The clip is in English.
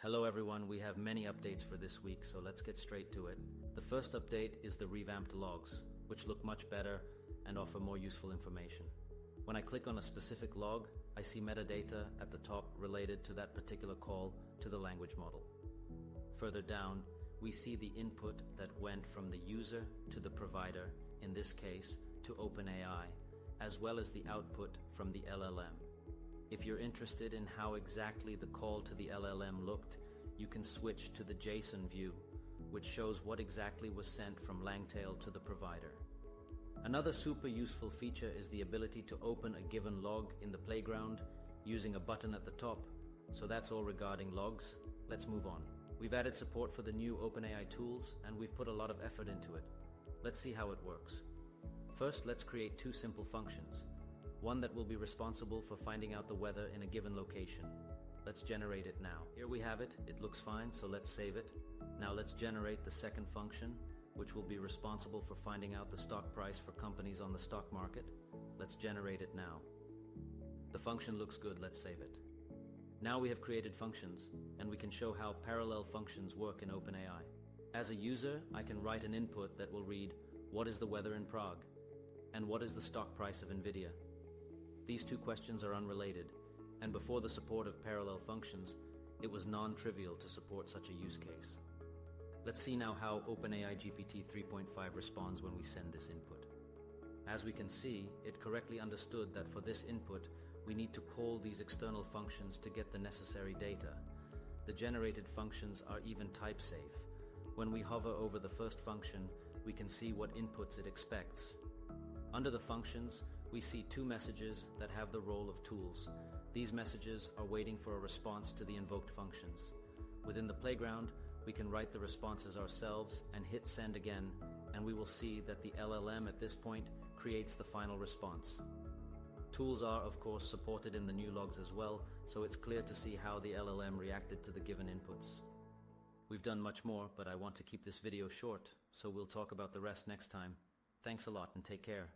Hello everyone, we have many updates for this week, so let's get straight to it. The first update is the revamped logs, which look much better and offer more useful information. When I click on a specific log, I see metadata at the top related to that particular call to the language model. Further down, we see the input that went from the user to the provider, in this case to OpenAI, as well as the output from the LLM. If you're interested in how exactly the call to the LLM looked, you can switch to the JSON view, which shows what exactly was sent from Langtail to the provider. Another super useful feature is the ability to open a given log in the playground using a button at the top. So that's all regarding logs. Let's move on. We've added support for the new OpenAI tools, and we've put a lot of effort into it. Let's see how it works. First, let's create two simple functions. One that will be responsible for finding out the weather in a given location. Let's generate it now. Here we have it. It looks fine, so let's save it. Now let's generate the second function, which will be responsible for finding out the stock price for companies on the stock market. Let's generate it now. The function looks good, let's save it. Now we have created functions, and we can show how parallel functions work in OpenAI. As a user, I can write an input that will read, "What is the weather in Prague?" and "What is the stock price of NVIDIA?" These two questions are unrelated, and before the support of parallel functions, it was non-trivial to support such a use case. Let's see now how OpenAI GPT 3.5 responds when we send this input. As we can see, it correctly understood that for this input, we need to call these external functions to get the necessary data. The generated functions are even type-safe. When we hover over the first function, we can see what inputs it expects. Under the functions, we see two messages that have the role of tools. These messages are waiting for a response to the invoked functions. Within the playground, we can write the responses ourselves and hit send again, and we will see that the LLM at this point creates the final response. Tools are, of course, supported in the new logs as well, so it's clear to see how the LLM reacted to the given inputs. We've done much more, but I want to keep this video short, so we'll talk about the rest next time. Thanks a lot and take care.